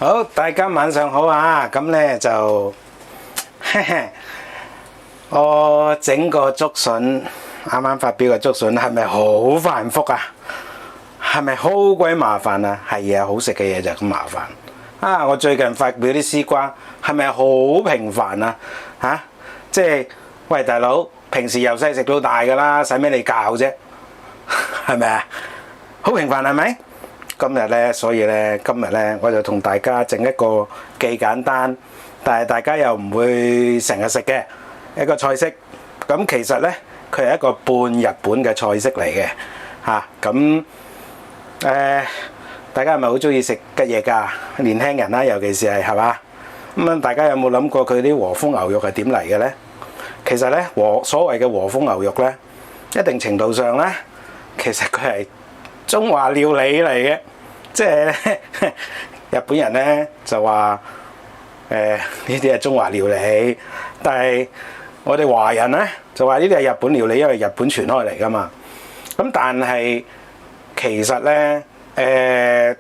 好，大家晚上好啊！咁呢就我整個竹筍，啱啱發表個竹筍係咪好繁複啊？係咪好鬼麻煩啊？係啊，好食嘅嘢就咁麻煩啊！我最近發表啲絲瓜，係咪好平凡啊？即係喂大佬，平時由細食到大㗎啦，使咩你教啫？係咪啊？好平凡係咪？今日呢，所以呢，今日呢，我就同大家整一個既簡單，但係大家又唔會成日食嘅一個菜式。咁其實呢，佢係一個半日本嘅菜式嚟嘅嚇。咁大家係咪好中意食吉野家？年輕人啦，尤其是係嘛？咁大家有冇諗過佢啲和風牛肉係點嚟嘅呢？其實呢，所謂嘅和風牛肉呢，一定程度上呢，其實佢係中華料理嚟嘅。即係日本人咧就話呢啲係中華料理，但係我哋華人咧就話呢啲係日本料理，因為日本傳開嚟噶嘛。咁但係其實咧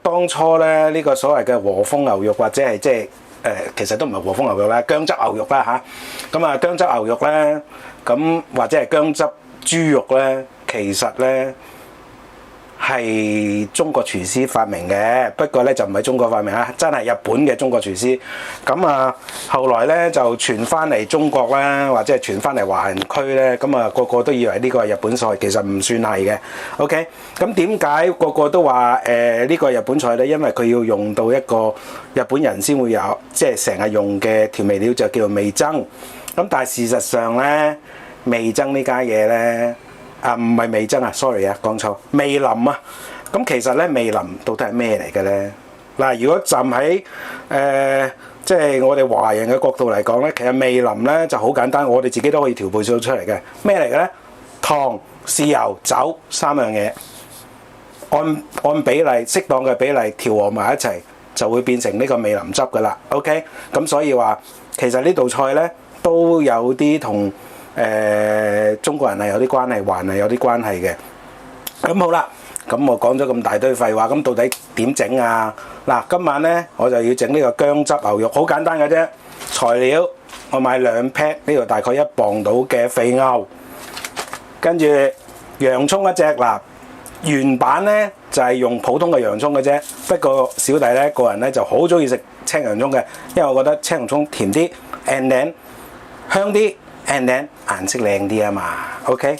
當初咧呢個所謂嘅和風牛肉或者係即係其實都唔係和風牛肉啦，薑汁牛肉啦嚇。咁啊薑汁牛肉咧，咁或者係薑汁豬肉咧，其實咧係中國廚師發明嘅，不過咧就唔係中國發明啊，真係日本嘅中國廚師。咁啊，後來咧就傳翻嚟中國啦，或者係傳翻嚟華人區咧，咁啊個個都以為呢個係日本菜，其實唔算係嘅。OK，咁點解個個都話呢個係日本菜咧？因為佢要用到一個日本人先會有，即係成日用嘅調味料就叫做味噌。咁但係事實上咧，味噌呢家嘢咧。唔係味噌啊 ，sorry 啊，講錯，味淋啊。咁其實咧，味淋到底係咩嚟嘅咧？嗱，如果站喺即係我哋華人嘅角度嚟講咧，其實味淋咧就好簡單，我哋自己都可以調配出嚟嘅。咩嚟嘅咧？糖、豉油、酒三樣嘢，按比例適當嘅比例調和埋一齊，就會變成呢個味淋汁噶啦。OK，咁所以話其實呢道菜咧都有啲同中國人係有啲關係，還係有啲關係嘅。咁好啦，咁我講咗咁大堆廢話，咁到底點整啊？嗱，今晚咧我就要整呢個薑汁牛肉，好簡單嘅啫。材料我買2 pack， 呢度大概1磅到嘅肥牛，跟住洋葱一隻。嗱，原版咧就係用普通嘅洋葱嘅啫，不過小弟咧個人咧就好中意食青洋葱嘅，因為我覺得青洋葱甜啲 and then 香啲。and then 顏色靚啲啊嘛 ，OK，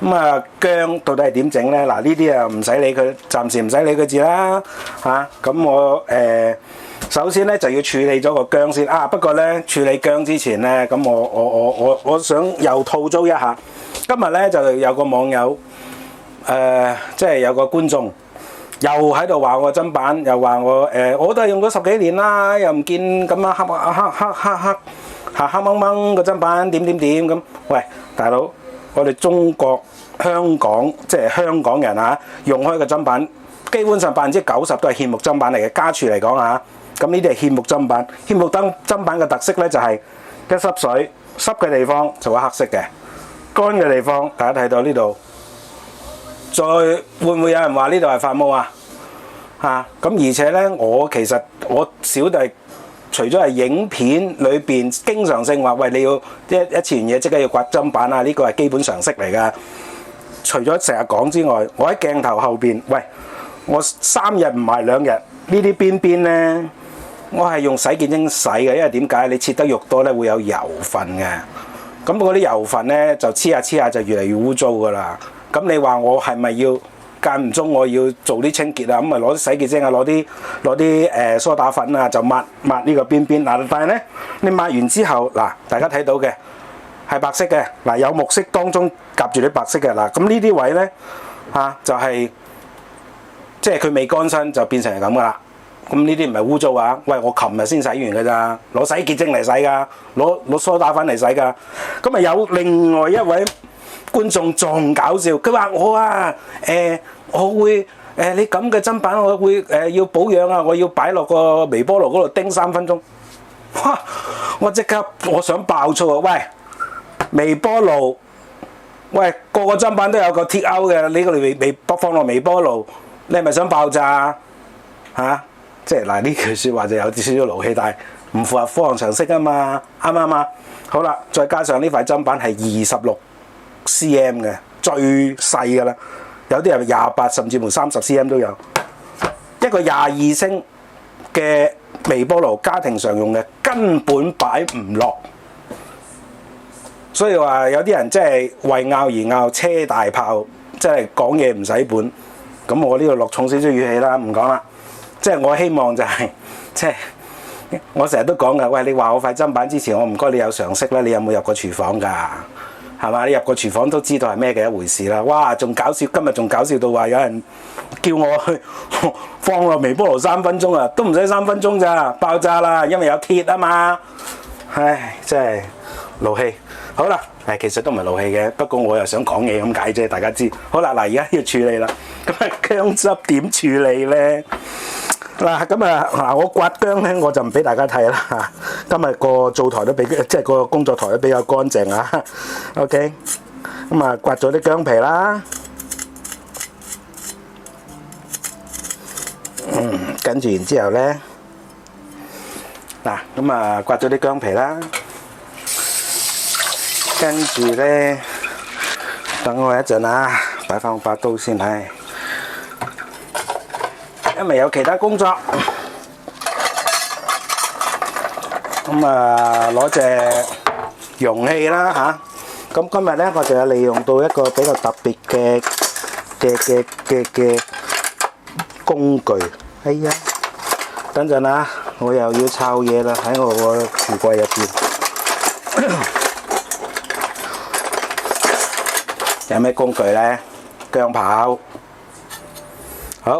咁啊薑到底係點整咧？嗱，呢啲啊唔使理佢，暫時唔使理佢字啦嚇。咁我首先咧就要處理咗個薑先啊。不過咧處理薑之前咧，咁我想又吐槽一下。今日咧就有個網友即係有個觀眾又喺度話我砧板，又話我都係用咗10幾年啦，又唔見咁樣黑掹掹個砧板點咁。喂，大佬，我哋中國香港即係香港人啊，用開個砧板基本上90%都係獻木砧板嚟嘅。家廚嚟講啊，咁呢啲係獻木砧板。獻木砧板嘅特色咧就係一濕水，濕嘅地方就會黑色嘅，乾嘅地方大家睇到呢度，再會唔會有人話呢度係發毛啊？咁而且咧，其實我小弟。除咗係影片裏邊經常性話，喂，你要一切完嘢即刻要刮砧板啊！呢個係基本常識嚟㗎。除咗成日講之外，我喺鏡頭後邊，喂，我3日唔係2日，呢啲邊咧，我係用洗潔精洗嘅，因為點解？你切得肉多咧，會有油分嘅。咁嗰啲油分咧就黐下就越嚟越污糟㗎啦。咁你話我係咪要？間唔中我要做啲清潔啊，咁咪攞啲洗潔精啊，攞啲梳打粉啊，就抹呢個邊。嗱，但係咧，你抹完之後，嗱，大家睇到嘅係白色嘅，嗱，有木色當中夾住啲白色嘅。嗱，咁呢啲位咧就係即係佢未乾身就變成係咁噶啦。咁呢啲唔係污糟啊？喂，我琴日先洗完㗎咋，攞洗潔精嚟洗㗎，攞梳打粉嚟洗㗎。咁啊有另外一位觀眾仲搞笑，佢話我我會你咁嘅砧板，我會要保養啊，我要擺落個微波爐嗰度叮3分鐘。哇！我即刻我想爆粗啊！喂，微波爐，喂，個砧板都有個鐵鈎嘅，你個放落微波爐，你係咪想爆炸即係嗱呢句説話就有少少勞氣，但係唔符合科學常識啊嘛，啱唔啱啊？好啦，再加上呢塊砧板係26cm 嘅，最細㗎啦，有啲係28甚至乎30cm 都有。一個22升嘅微波爐家庭常用嘅根本擺唔落，所以話有啲人即係為拗而拗，車大炮，即係講嘢唔使本。咁我呢度落重少少語氣啦，唔講啦。即係我希望就係、即係我成日都講㗎，喂，你話我塊砧板之前，我唔該你有常識啦，你有冇入過廚房㗎？係嘛？你入過廚房都知道係咩嘅一回事啦。哇，仲搞笑，今日仲搞笑到話有人叫我去放落微波爐3分鐘啊，都唔使3分鐘咋，爆炸啦，因為有鐵啊嘛。唉，真係勞氣。好啦，其實都唔係勞氣嘅，不過我又想講嘢咁解啫，大家知。好啦，嗱，而家要處理啦。咁啊，薑汁點處理咧？嗱，咁啊，嗱，我刮薑咧，我就唔俾大家睇啦。今日個灶台都比即係個工作台都比較乾淨啊。OK，咁啊，刮咗啲薑皮啦。跟住然之後咧，嗱，咁啊，刮咗啲薑皮啦。跟住咧，等我一陣啊，擺翻把刀先係。因為有其他工作，咁啊攞隻容器啦嚇。咁今日咧，我就有利用到一個比較特別嘅工具。哎呀，等陣啊，我又要抄嘢啦，喺我個櫥櫃入邊。有咩工具咧？薑刨。好。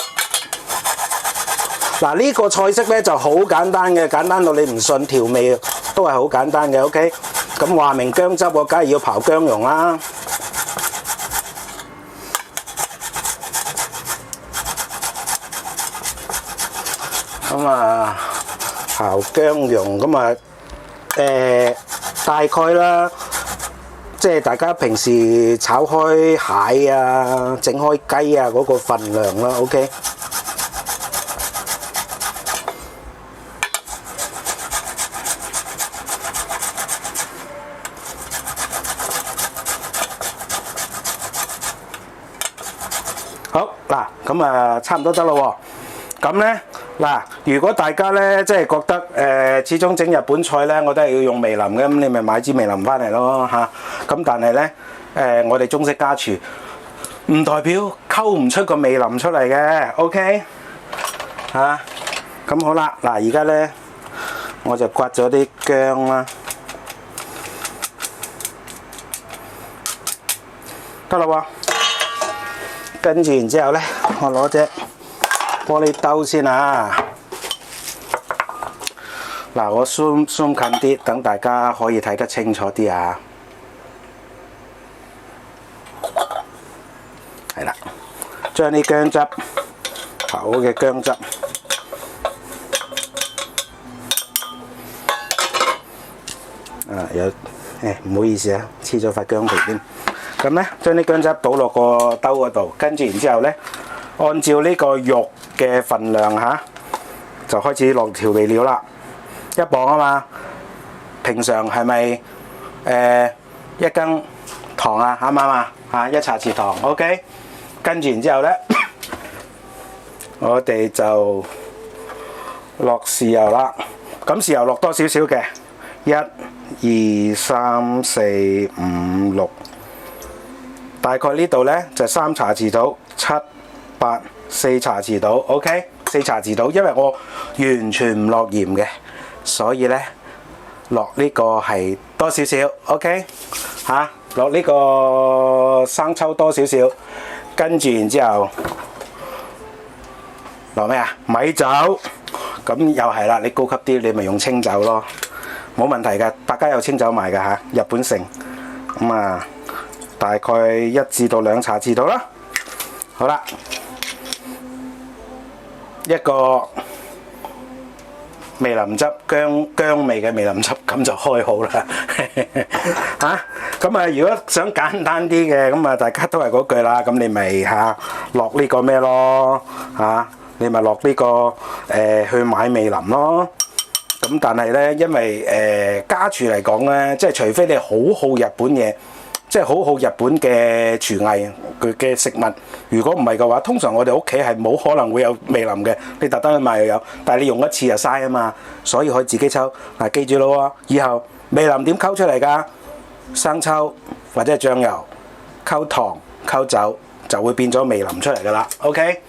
嗱，呢個菜式咧就好簡單嘅，簡單到你唔信，調味都係好簡單嘅。OK，咁話明薑汁，我梗係要刨薑蓉啦。咁啊，刨薑蓉咁啊，大概啦，即係大家平時炒開蟹啊、整開雞啊嗰個份量啦。OK。好嗱，咁啊差唔多得咯喎。咁咧嗱，如果大家咧即係覺得始終整日本菜咧，我都係要用味淋嘅，咁你咪買支味淋翻嚟咯嚇。咁但係咧我哋中式家廚唔代表溝唔出個味淋出嚟嘅。OK 嚇，咁好啦，嗱而家咧我就刮咗啲薑啦，得啦喎。跟住然之後咧，我攞隻玻璃兜先啊！嗱，我 zoom 近啲，等大家可以睇得清楚啲啊！係啦，將啲薑汁，好嘅薑汁，唔好意思啊，黐咗塊薑皮添。咁咧，將啲薑汁倒落個兜嗰度，跟住然之後咧，按照呢個肉嘅份量嚇，就開始落調味料啦。1磅啊嘛，平常係咪1羹糖啊？啱唔啱啊？嚇，1茶匙糖 ，OK。跟住然之後咧，我哋就落豉油啦。咁豉油落多少少嘅，1、2、3、4、5、6。大概呢度咧就3茶匙到，7、8、4茶匙到 ，OK， 4茶匙到，因為我完全唔落鹽嘅，所以咧落呢個係多少少 ，OK， 嚇，落呢個生抽多少少，跟住然之後落咩啊？米酒，咁又係啦，你高級啲你咪用清酒咯，冇問題㗎，百佳有清酒賣㗎嚇，日本城，咁啊。大概1至到2茶匙到啦。好啦，一個味淋汁，薑味嘅味淋汁，咁就開好啦。嚇，咁啊，如果想簡單啲嘅，咁啊，大家都係嗰句啦。咁你咪落呢個咩咯？嚇，你咪落呢個去買味淋咯。咁但係咧，因為家廚嚟講咧，即係除非你好日本嘢，即係好日本嘅廚藝佢嘅食物。如果唔係嘅話，通常我哋屋企係冇可能會有味淋嘅。你特登去買又有，但係你用一次就嘥啊嘛，所以可以自己抽。嗱，記住咯喎，以後味淋點溝出嚟㗎？生抽或者係醬油溝糖溝酒就會變咗味淋出嚟㗎啦。OK。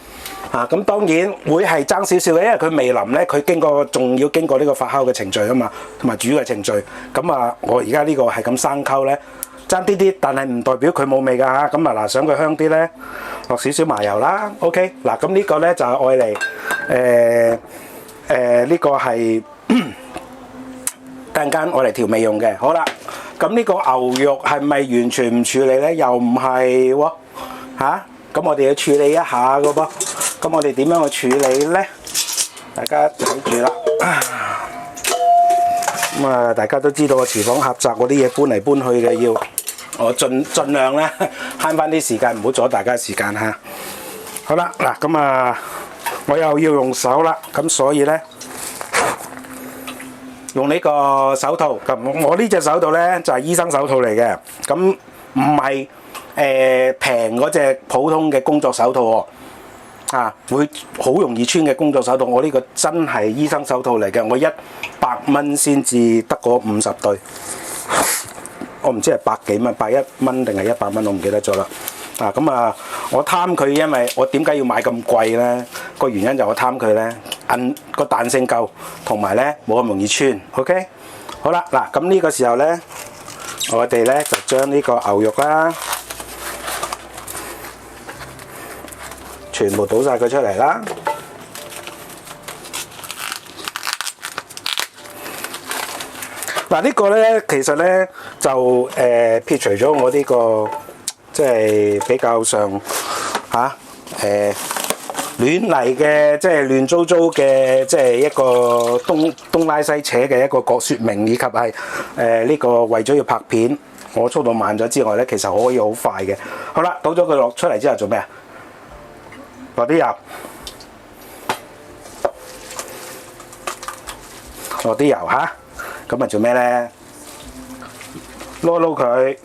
咁當然會係爭少少嘅，因為佢味淋咧，佢仲要經過呢個發酵嘅程序啊嘛，同埋煮嘅程序。咁我而家呢個係咁生溝咧，爭啲啲，但係唔代表佢冇味㗎嚇。咁嗱，想佢香啲咧，落少少麻油啦。OK，嗱，咁呢個咧就係愛嚟呢個係陣間愛嚟調味用嘅。好啦，咁呢個牛肉係咪完全唔處理咧？又唔係喎嚇。咁我哋要處理一下嘅噃。咁我哋點樣去處理咧？大家睇住啦。咁大家都知道個廚房狹窄，嗰啲嘢搬嚟搬去嘅，要我盡量咧慳翻啲時間，唔好阻大家時間嚇。好啦，嗱咁我又要用手啦，咁所以咧用呢個手套。咁我呢隻手套咧就係醫生手套嚟嘅，咁唔係平嗰隻普通嘅工作手套喎。會好容易穿嘅工作手套，我呢個真係醫生手套嚟嘅，我100蚊先至得嗰50對，我唔知係百幾蚊、100蚊定係100蚊，我唔記得咗啦。我貪佢，因為我點解要買咁貴咧？個原因就我貪佢咧，個彈性夠，同埋咧冇咁容易穿。OK， 好啦，嗱咁呢個時候咧，我哋咧就將呢個牛肉啦，全部倒晒佢出嚟啦！嗱，呢個咧其實咧就撇除咗我呢個即係比較上亂嚟嘅，即係亂糟糟嘅，即係一個東拉西扯嘅一個説明，以及係呢個為咗要拍片，我速度慢咗之外咧，其實可以好快嘅。好啦，倒咗佢落出嚟之後做咩啊？落啲油，落啲油嚇，咁做咩咧？撈佢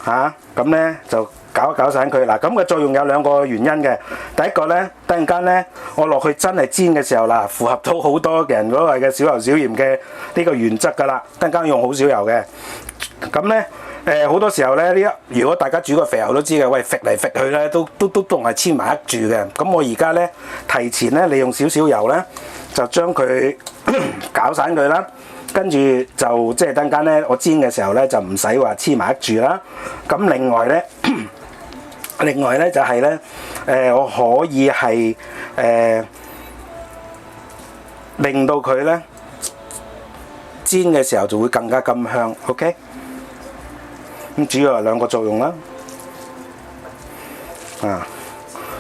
嚇，咁咧就搞一搞散佢。嗱，咁嘅作用有2個原因嘅。第一個咧，突然間咧，我落去真係煎嘅時候啦，符合到好多人嗰個嘅少油少鹽嘅呢個原則㗎啦。突然間用好少油嘅，咁咧。好多時候咧，如果大家煮個肥牛都知嘅，喂，揈嚟揈去咧，都仲係黐埋一住嘅。咁我而家咧提前咧利用少少油咧，就將佢搞散佢啦。跟住就即係等間咧，我煎嘅時候咧就唔使話黐埋一住啦。咁另外咧就係咧，我可以係令到佢咧煎嘅時候就會更加咁香。OK。咁主要係2個作用啦，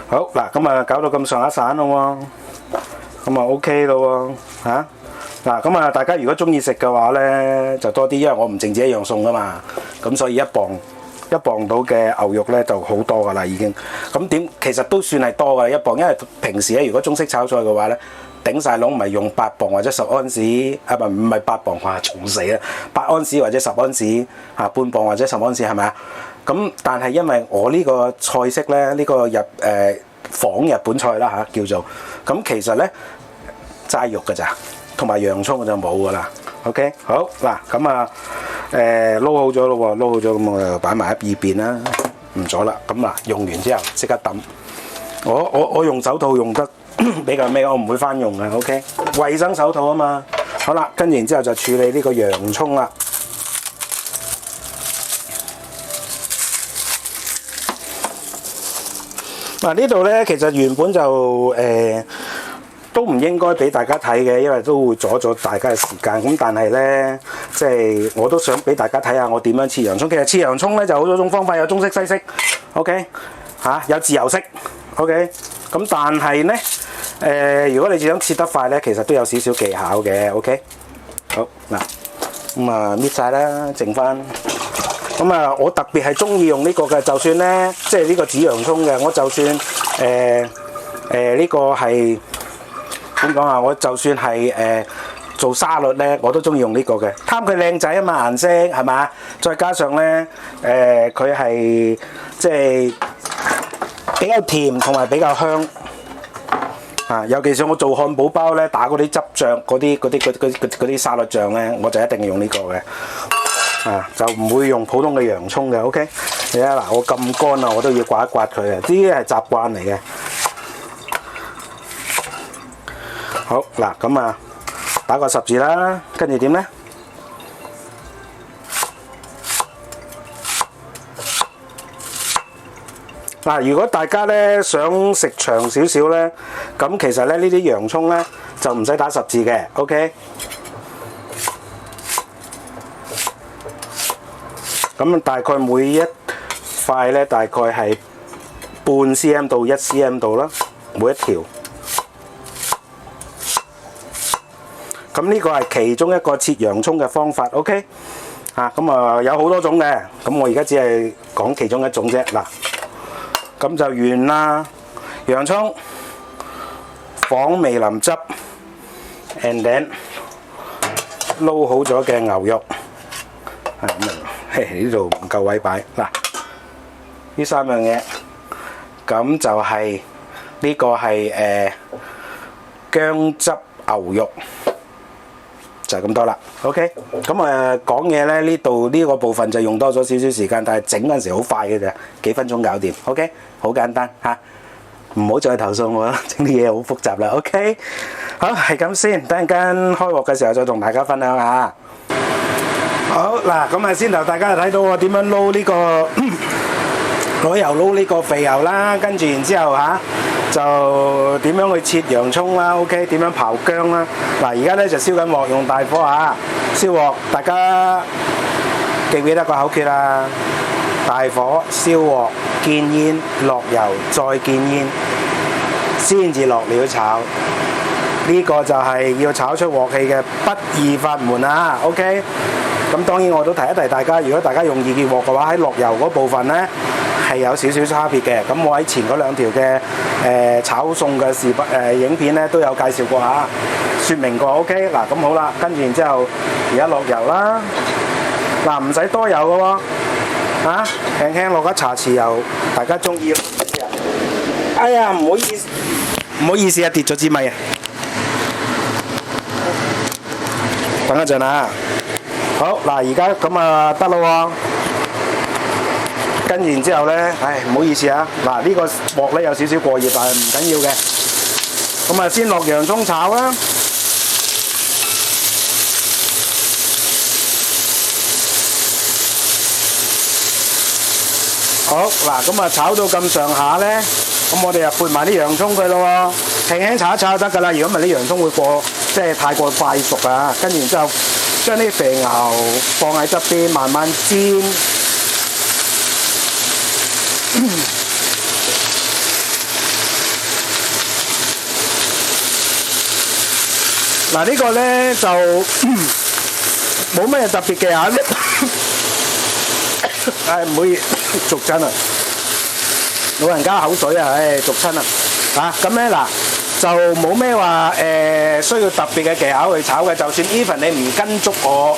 好嗱，咁搞到咁上下散咯喎，咁OK 咯喎，嗱咁大家如果中意食嘅話咧，就多啲，因為我唔淨止一樣餸噶嘛，咁所以一磅到嘅牛肉咧就好多噶啦已經，咁其實都算係多噶1磅，因為平時咧如果中式炒菜嘅話咧。頂晒籠咪用8磅或者10安士，唔係8磅，哇重死啦！8安士或者10安士，半磅或者10安士係咪啊？咁但係因為我呢個菜式咧，呢個仿日本菜啦叫做，咁其實咧齋肉㗎咋，同埋洋葱就冇㗎啦。OK， 好嗱，咁撈好咗咯喎，撈好咗咁我就擺埋一邊啦，唔阻啦。咁嗱，用完之後即刻抌。我用手套用得比較咩？我唔會翻用嘅。OK， 衞生手套啊嘛。好啦，跟住然之後就處理呢個洋葱啦。嗱，呢度咧其實原本就都唔應該俾大家睇嘅，因為都會阻咗大家嘅時間。咁但係咧，即係我都想俾大家睇下我點樣切洋葱。其實切洋葱咧就好多種方法，有中式、西式。OK， 有自由式。OK， 咁但係咧，如果你想切得快咧，其實都有少少技巧嘅。OK， 好嗱，咁搣晒啦，剩翻。咁我特別係中意用呢個嘅，就算咧，即係呢個紫洋葱嘅，我就算呢個係點講啊？我就算係做沙律咧，我都中意用呢個嘅，貪佢靚仔啊嘛，顏色係嘛？再加上咧佢係即係比較甜同埋比較香啊！尤其是我做漢堡包咧，打嗰啲汁醬、嗰啲沙律醬咧，我就一定用呢個嘅啊，就唔會用普通嘅洋葱嘅。OK， 你睇下嗱，我咁乾啊，我都要刮一刮佢啊，呢啲係習慣嚟嘅。好嗱，咁啊〜打個十字啦，跟住點呢？嗱，如果大家咧想食長少少咧，咁其實咧呢啲洋葱咧就唔使打十字嘅 ，OK？ 咁大概每一塊咧大概係半 cm 到1 cm 度啦，每一條。咁呢個係其中一個切洋葱嘅方法 ，OK？ 啊，咁啊有好多種嘅，咁我而家只係講其中一種啫。嗱，咁就完啦。洋葱、仿味淋汁 ，and then 撈好咗嘅牛肉，啊咁呢度唔夠位擺。嗱，呢三樣嘢，咁就係呢個係薑汁牛肉。就係咁多啦 ，OK。咁講嘢咧，呢度呢個部分就用多咗少少時間，但係整嗰陣時好快嘅啫，幾分鐘搞掂 ，OK。好簡單嚇，唔好再投訴我啦，整啲嘢好複雜啦 ，OK。好，係咁先，等陣間開鑊嘅時候再同大家分享下。好嗱，咁啊先頭大家就睇到我點樣撈呢個攞油撈呢個肥油啦，跟住然之後嚇。就點樣去切洋葱啦 ，OK？ 點樣刨薑啦？嗱，而家咧就燒緊鑊，用大火嚇燒鑊。大家記唔記得個口訣啊？大火燒鑊，見煙，落油，再見煙，先至落料炒。呢個就係要炒出鑊氣嘅不二法門啊 ，OK？ 咁當然我都提一提大家，如果大家用易潔鑊嘅話，喺落油嗰部分咧，係有少少差別嘅，咁我喺前嗰兩條嘅炒餸嘅影片咧都有介紹過嚇，説明過 OK 嗱，咁好啦，跟住然之後而家落油啦，嗱唔使多油嘅喎，嚇輕輕落一茶匙油，大家中意。哎呀，唔好意思，唔好意思啊，跌咗支咪啊，等一陣啊，好嗱，而家咁啊得咯喎。跟住然之後咧，唉唔好意思啊，嗱呢個鑊咧有少少過熱，但係唔緊要嘅。咁啊先落洋葱炒啦。好嗱，咁啊炒到咁上下咧，咁我哋就撥埋啲洋葱佢咯喎，輕輕炒一炒就得㗎啦。如果唔係啲洋葱會即係太過快熟啊。跟住然之後將啲肥牛放喺側邊慢慢煎。嗱呢個咧就冇咩特別嘅嚇，唉唔好意思，續親啊！老人家口水啊，唉續親啊嚇！咁咧嗱就冇咩話需要特別嘅技巧去炒嘅，就算 even 你唔跟足我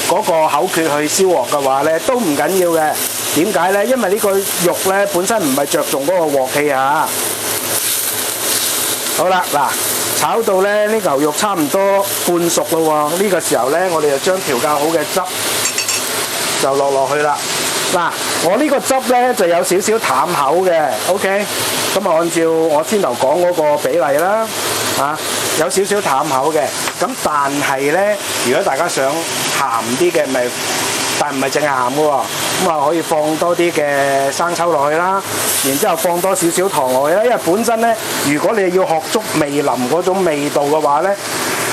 嗰個口訣去燒鑊嘅話咧，都唔緊要嘅。點解咧？因為呢個肉咧本身唔係着重嗰個鑊氣啊。好啦，嗱，炒到咧呢牛肉差唔多半熟咯喎，呢個時候咧我哋就將調教好嘅汁就落去啦。嗱，我呢個汁咧就有少少淡口嘅 ，OK。咁啊，按照我先頭講嗰個比例啦，啊，有少少淡口嘅。咁但係咧，如果大家想鹹啲嘅，咪但唔係淨係鹹嘅喎，咁啊可以放多啲嘅生抽落去啦，然之後放多少少糖落去啦，因為本身咧，如果你要學足味淋嗰種味道嘅話咧，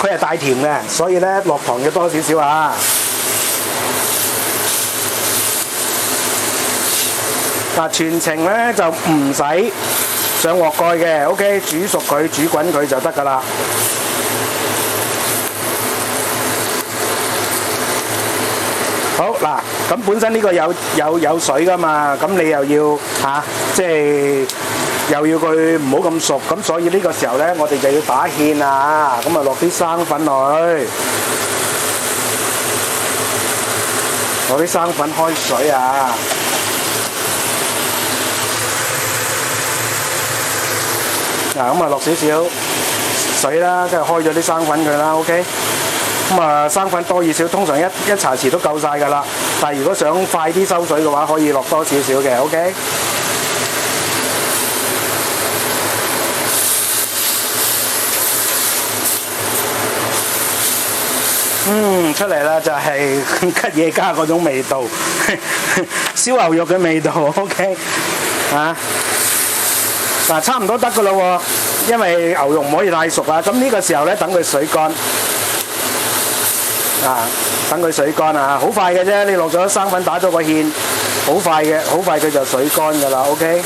佢係帶甜嘅，所以咧落糖要多少少啊。嗱，全程咧就唔使上鑊蓋嘅 ，OK， 煮熟佢、煮滾佢就得㗎啦。好嗱，咁本身呢個有水㗎嘛，咁你又要即係又要佢唔好咁熟，咁所以呢個時候咧，我哋就要打芡啊，咁啊落啲生粉落去，落啲生粉開水啊，嗱咁啊落少少水啦，跟住開咗啲生粉佢啦 ，OK。咁啊，生粉多與少，通常一茶匙都夠晒㗎啦。但係如果想快啲收水嘅話，可以落多少少嘅 ，OK。出嚟啦，就係吉野家嗰種味道，燒牛肉嘅味道 ，OK。啊，嗱，差唔多得㗎啦喎，因為牛肉唔可以太熟啊。咁呢個時候咧，等佢水乾。啊，等佢水乾啊，好快嘅啫！你落咗生粉打咗個芡，好快嘅，好快佢就水乾㗎啦。OK，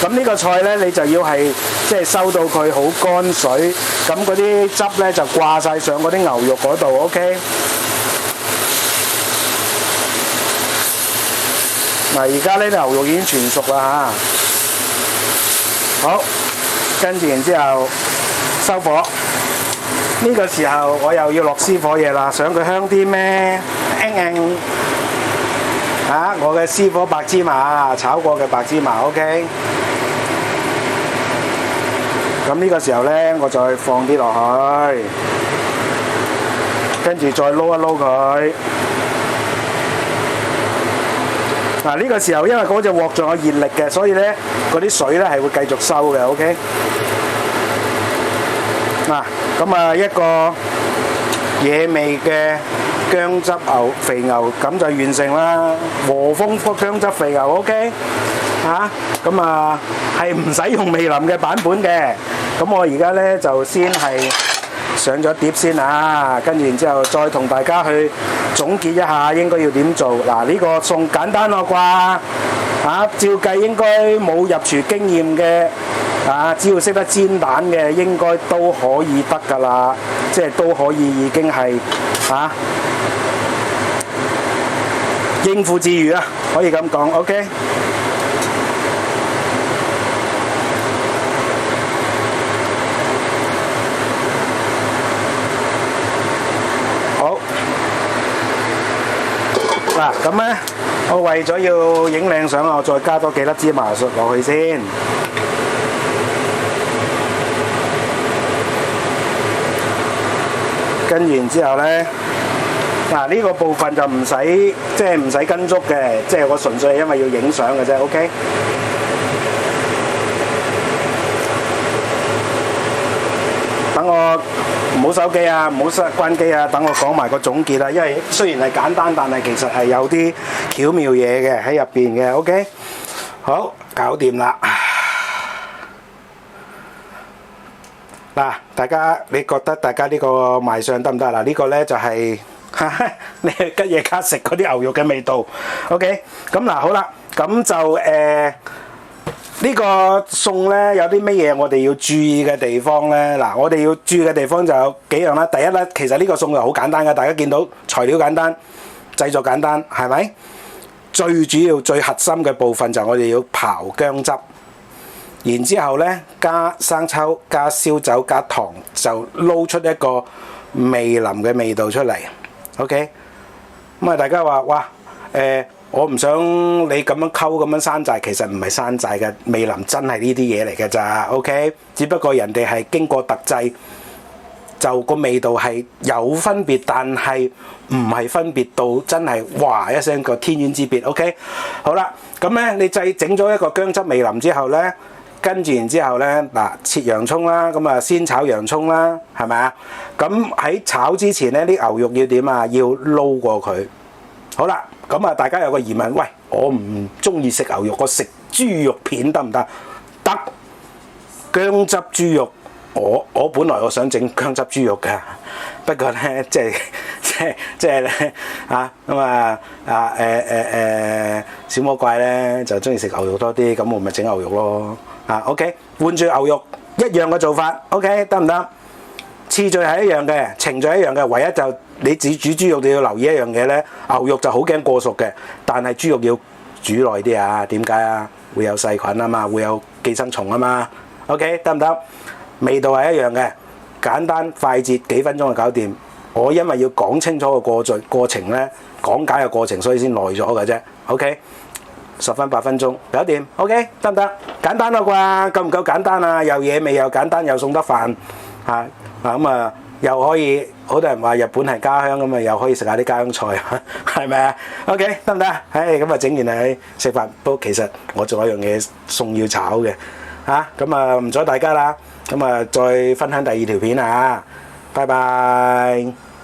咁呢個菜咧，你就要係即係收到佢好乾水，咁嗰啲汁咧就掛晒上嗰啲牛肉嗰度。OK，嗱而家呢啲牛肉已經全熟啦嚇，好，跟住然之後收火。呢個時候我又要落私火嘢啦，想佢香啲咩？我嘅私火白芝麻，炒過嘅白芝麻 ，OK。咁呢個時候呢，我再放啲落去，跟住再撈一撈佢。嗱呢個時候因為嗰隻鑊仲有熱力嘅，所以呢嗰啲水呢係會繼續收嘅 ，OK。嗱，咁啊一個野味嘅薑汁肥牛咁就完成啦，和風薑汁肥牛 OK 嚇，咁啊係唔使用味淋嘅版本嘅，咁我而家咧就先係上咗碟先啊，跟住然之後再同大家去總結一下應該要點做。嗱呢個餸簡單咯啩嚇，照計應該冇入廚經驗嘅。只要識得煎蛋嘅，應該都可以得㗎啦，即係都可以已經係應付自如啊，可以咁講 ，OK。好，嗱咁咧，我為咗要影靚相，我再加多幾粒芝麻碎落去先。跟完之後呢，嗱呢個部分就唔使即係唔使跟足嘅，即係我純粹係因為要影相嘅啫 ，OK。等我唔好手機啊，唔好關機啊，等我講埋個總結啦。因為雖然係簡單，但係其實係有啲巧妙嘢嘅喺入邊嘅 ，OK。好，搞掂啦。嗱，大家你覺得大家呢個賣相得唔得？嗱，呢個咧就係你去吉野家食嗰啲牛肉嘅味道。OK，咁嗱好啦，咁就呢個餸咧有啲乜嘢我哋要注意嘅地方咧？嗱，我哋要注意嘅地方就有幾樣啦。第一咧，其實呢個餸就好簡單㗎，大家見到材料簡單，製作簡單，係咪？最主要最核心嘅部分就係我哋要刨薑汁。然之後咧，加生抽、加燒酒、加糖，就撈出一個味淋嘅味道出嚟。OK，咁啊，大家話哇，我唔想你咁樣溝咁樣山寨，其實唔係山寨嘅，味淋真係呢啲嘢嚟嘅咋。OK，只不過人哋係經過特製，就個味道係有分別，但係唔係分別到真係哇一聲個天淵之別。OK，好啦，咁咧你整咗一個薑汁味淋之後咧。跟住然之後咧，嗱切洋葱啦，咁啊先炒洋葱啦，係咪啊？咁喺炒之前咧，啲牛肉要點啊？要撈過佢。好啦，咁啊大家有個疑問，喂，我唔中意食牛肉，我食豬肉片得唔得？得，薑汁豬肉，我本來我想整薑汁豬肉㗎，不過咧即係咧小魔怪咧就中意食牛肉多啲，咁我咪整牛肉咯。OK， 換住牛肉一樣嘅做法 ，OK 得唔得？次序係一樣嘅，程序一樣嘅，唯一就你煮豬肉你要留意一樣嘢咧，牛肉就好驚過熟嘅，但係豬肉要煮耐啲啊。點解啊？會有細菌啊嘛，會有寄生蟲啊嘛。OK 得唔得？味道係一樣嘅，簡單快捷，幾分鐘就搞掂。我因為要講清楚個過程咧，講解嘅過程，所以先耐咗嘅啫。OK， 10分8分鐘搞掂。OK 得唔得？簡單啦啩？夠唔夠簡單啊？又野味又簡單又送得飯嚇咁啊！又可以好多人話日本係家鄉咁啊，又可以食下啲家鄉菜，係咪啊？OK 得唔得？咁啊整完嚟食飯。不過其實我仲有一樣嘢餸要炒嘅咁啊唔阻大家啦。咁啊再分享第2條片啊！拜拜。